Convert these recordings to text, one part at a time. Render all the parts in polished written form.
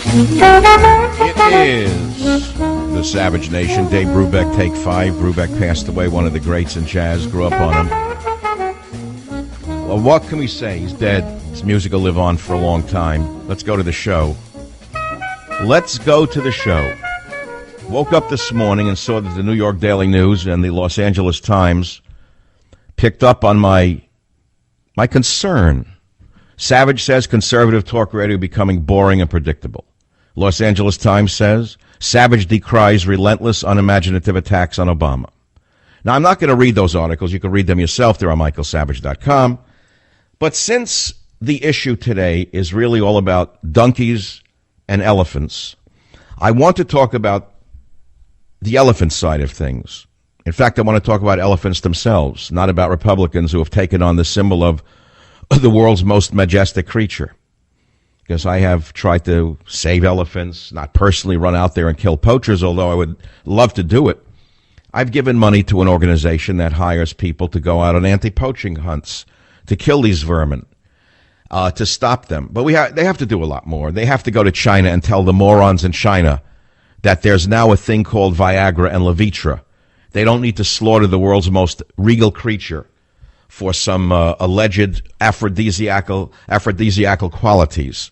It is the Savage Nation. Dave Brubeck, Take 5. Brubeck passed away, one of the greats in jazz. Grew up on him. Well, what can we say? He's dead. His music will live on for a long time. Let's go to the show. Woke up this morning and saw that the New York Daily News and the Los Angeles Times picked up on my concern. Savage says conservative talk radio becoming boring and predictable. Los Angeles Times says Savage decries relentless, unimaginative attacks on Obama. Now, I'm not going to read those articles. You can read them yourself. They're on michaelsavage.com. But since the issue today is really all about donkeys and elephants, I want to talk about the elephant side of things. In fact, I want to talk about elephants themselves, not about Republicans who have taken on the symbol of the world's most majestic creature. Because I have tried to save elephants, not personally run out there and kill poachers, although I would love to do it. I've given money to an organization that hires people to go out on anti-poaching hunts, to kill these vermin, to stop them. But they have to do a lot more. They have to go to China and tell the morons in China that there's now a thing called Viagra and Levitra. They don't need to slaughter the world's most regal creature for some alleged aphrodisiacal qualities.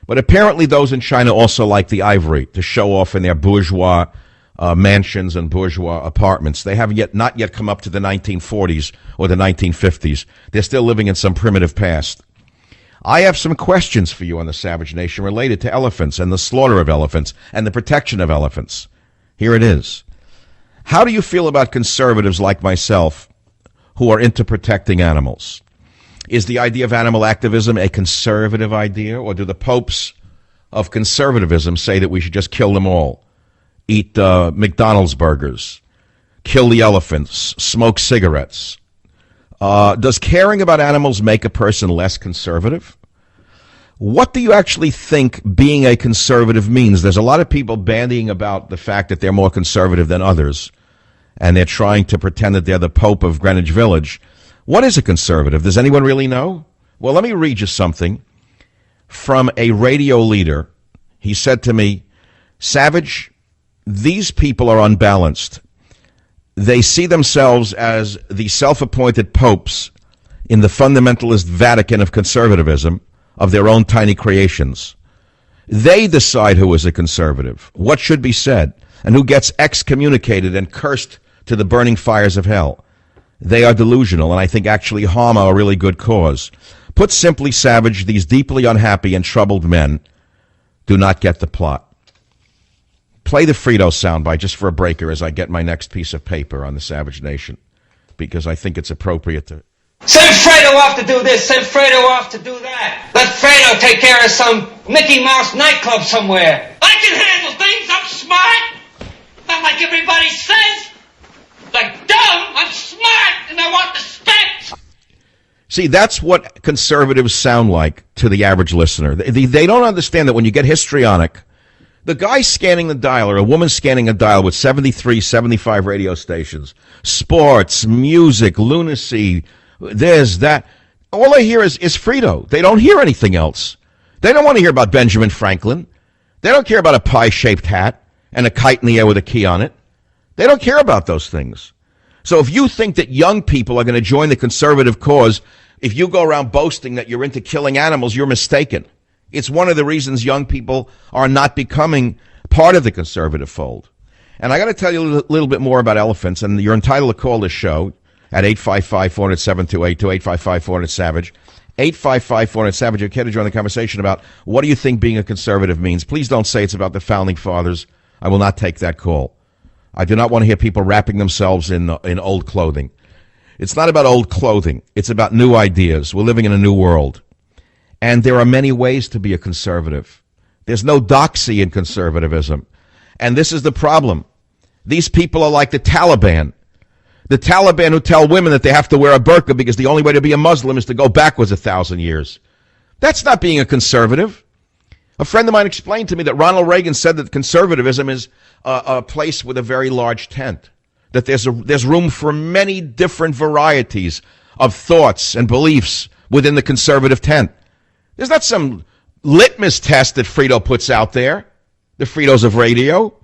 But apparently those in China also like the ivory to show off in their bourgeois mansions and bourgeois apartments. They have not yet come up to the 1940s or the 1950s. They're still living in some primitive past. I have some questions for you on the Savage Nation related to elephants and the slaughter of elephants and the protection of elephants. Here it is. How do you feel about conservatives like myself who are into protecting animals? Is the idea of animal activism a conservative idea, or do the popes of conservatism say that we should just kill them all, eat McDonald's burgers, kill the elephants, smoke cigarettes? Does caring about animals make a person less conservative? What do you actually think being a conservative means? There's a lot of people bandying about the fact that they're more conservative than others, and they're trying to pretend that they're the Pope of Greenwich Village. What is a conservative? Does anyone really know? Well, let me read you something from a radio leader. He said to me, Savage, these people are unbalanced. They see themselves as the self-appointed popes in the fundamentalist Vatican of conservatism of their own tiny creations. They decide who is a conservative, what should be said, and who gets excommunicated and cursed to the burning fires of hell. They are delusional, and I think actually harm our really good cause. Put simply, Savage, these deeply unhappy and troubled men do not get the plot. Play the Fredo soundbite just for a breaker as I get my next piece of paper on the Savage Nation, because I think it's appropriate to... Send Fredo off to do this, send Fredo off to do that. Let Fredo take care of some Mickey Mouse nightclub somewhere. I can handle things, I'm smart. Not like everybody says. Like dumb, I'm smart, and I want respect. See, that's what conservatives sound like to the average listener. They don't understand that when you get histrionic, the guy scanning the dial or a woman scanning a dial with 73, 75 radio stations, sports, music, lunacy, this, that, all they hear is Fredo. They don't hear anything else. They don't want to hear about Benjamin Franklin. They don't care about a pie-shaped hat and a kite in the air with a key on it. They don't care about those things. So if you think that young people are going to join the conservative cause, if you go around boasting that you're into killing animals, you're mistaken. It's one of the reasons young people are not becoming part of the conservative fold. And I got to tell you a little bit more about elephants, and you're entitled to call this show at 855-400-7282, 855-400-SAVAGE, 855-400-SAVAGE. You care to join the conversation about what do you think being a conservative means? Please don't say it's about the Founding Fathers. I will not take that call. I do not want to hear people wrapping themselves in old clothing. It's not about old clothing. It's about new ideas. We're living in a new world. And there are many ways to be a conservative. There's no doxy in conservatism. And this is the problem. These people are like the Taliban. The Taliban who tell women that they have to wear a burqa because the only way to be a Muslim is to go backwards 1,000 years. That's not being a conservative. A friend of mine explained to me that Ronald Reagan said that conservatism is a place with a very large tent, that there's room for many different varieties of thoughts and beliefs within the conservative tent. There's not some litmus test that Fredo puts out there, the Fredos of radio.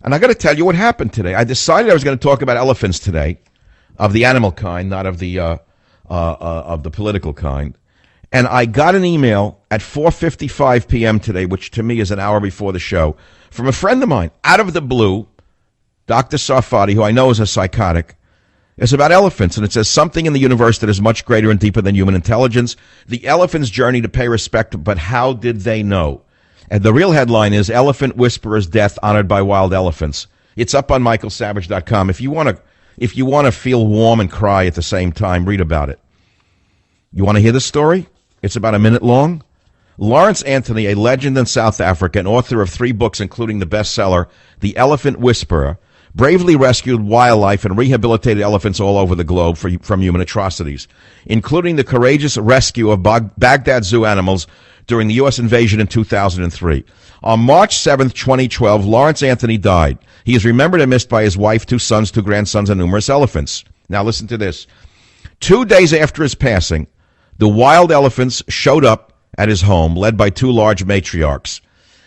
And I got to tell you what happened today. I decided I was going to talk about elephants today, of the animal kind, not of the political kind. And I got an email at 4:55 p.m. today, which to me is an hour before the show, from a friend of mine, out of the blue, Dr. Sarfati, who I know is a psychotic. It's about elephants, and it says something in the universe that is much greater and deeper than human intelligence. The elephant's journey to pay respect, but how did they know? And the real headline is Elephant Whisperer's Death Honored by Wild Elephants. It's up on michaelsavage.com. If you want to feel warm and cry at the same time, read about it. You want to hear the story? It's about a minute long. Lawrence Anthony, a legend in South Africa and author of 3 books, including the bestseller, The Elephant Whisperer, bravely rescued wildlife and rehabilitated elephants all over the globe from human atrocities, including the courageous rescue of Baghdad zoo animals during the U.S. invasion in 2003. On March 7th, 2012, Lawrence Anthony died. He is remembered and missed by his wife, 2 sons, 2 grandsons, and numerous elephants. Now listen to this. 2 days after his passing, the wild elephants showed up at his home, led by 2 large matriarchs.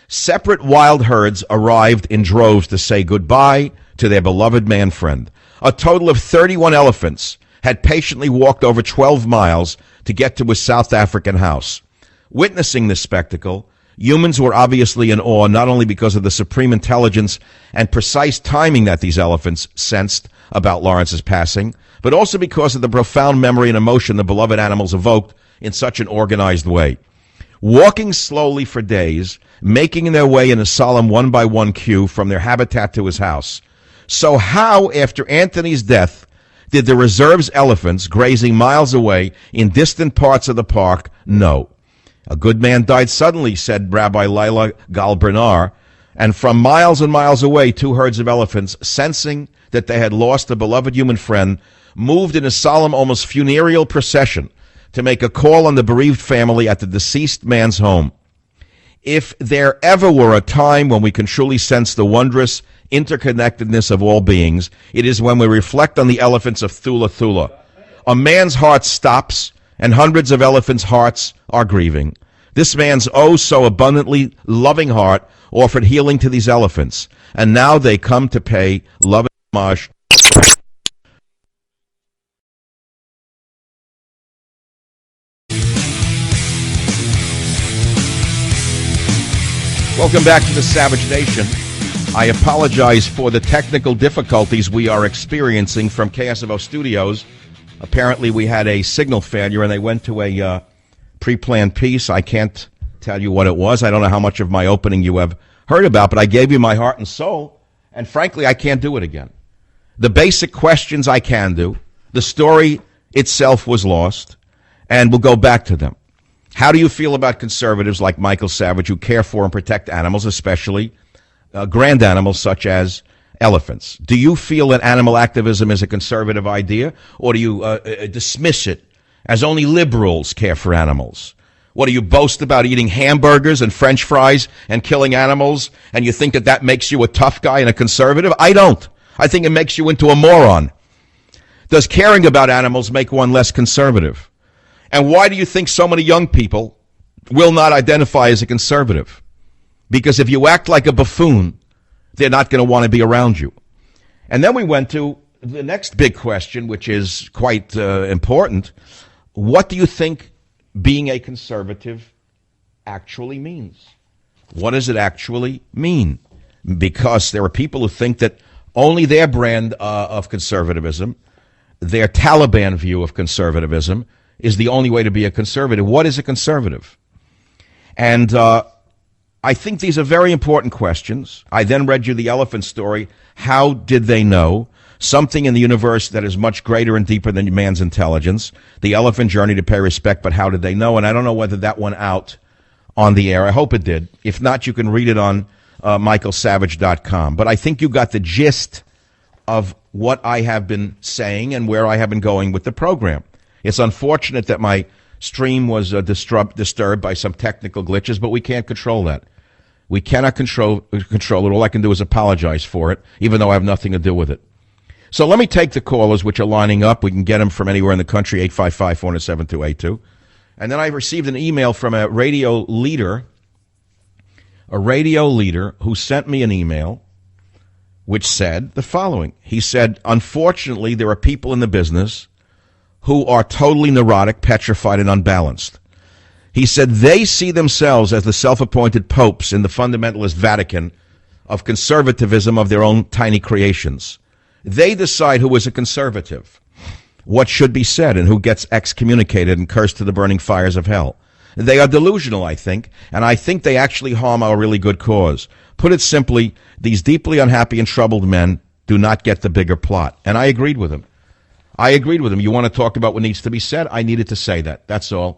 Separate wild herds arrived in droves to say goodbye to their beloved man-friend. A total of 31 elephants had patiently walked over 12 miles to get to his South African house. Witnessing this spectacle, humans were obviously in awe, not only because of the supreme intelligence and precise timing that these elephants sensed about Lawrence's passing, but also because of the profound memory and emotion the beloved animals evoked in such an organized way. Walking slowly for days, making their way in a solemn one-by-one queue from their habitat to his house. So how, after Anthony's death, did the reserve's elephants, grazing miles away in distant parts of the park, know? A good man died suddenly, said Rabbi Lila Galbranar, and from miles and miles away, 2 herds of elephants, sensing that they had lost a beloved human friend, moved in a solemn, almost funereal procession to make a call on the bereaved family at the deceased man's home. If there ever were a time when we can truly sense the wondrous interconnectedness of all beings, it is when we reflect on the elephants of Thula Thula. A man's heart stops, and hundreds of elephants' hearts are grieving. This man's oh so abundantly loving heart offered healing to these elephants, and now they come to pay love and homage. Welcome back to the Savage Nation. I apologize for the technical difficulties we are experiencing from KSFO Studios. Apparently we had a signal failure and they went to a pre-planned piece. I can't tell you what it was. I don't know how much of my opening you have heard about, but I gave you my heart and soul, and frankly, I can't do it again. The basic questions I can do. The story itself was lost, and we'll go back to them. How do you feel about conservatives like Michael Savage who care for and protect animals, especially grand animals such as elephants? Do you feel that animal activism is a conservative idea, or do you dismiss it as only liberals care for animals? What, do you boast about eating hamburgers and French fries and killing animals, and you think that that makes you a tough guy and a conservative? I don't. I think it makes you into a moron. Does caring about animals make one less conservative? And why do you think so many young people will not identify as a conservative? Because if you act like a buffoon, they're not going to want to be around you. And then we went to the next big question, which is quite important. What do you think being a conservative actually means? What does it actually mean? Because there are people who think that only their brand of conservatism, their Taliban view of conservatism, is the only way to be a conservative. What is a conservative? And I think these are very important questions. I then read you the elephant story. How did they know? Something in the universe that is much greater and deeper than man's intelligence. The elephant journey to pay respect, but how did they know? And I don't know whether that went out on the air. I hope it did. If not, you can read it on michaelsavage.com. But I think you got the gist of what I have been saying and where I have been going with the program. It's unfortunate that my stream was disturbed by some technical glitches, but we can't control that. We cannot control it. All I can do is apologize for it, even though I have nothing to do with it. So let me take the callers, which are lining up. We can get them from anywhere in the country, 855-407-7282. And then I received an email from a radio leader who sent me an email which said the following. He said, unfortunately, there are people in the business who are totally neurotic, petrified, and unbalanced. He said they see themselves as the self-appointed popes in the fundamentalist Vatican of conservatism of their own tiny creations. They decide who is a conservative, what should be said, and who gets excommunicated and cursed to the burning fires of hell. They are delusional, I think, and I think they actually harm our really good cause. Put it simply, these deeply unhappy and troubled men do not get the bigger plot. And I agreed with him. You want to talk about what needs to be said? I needed to say that. That's all.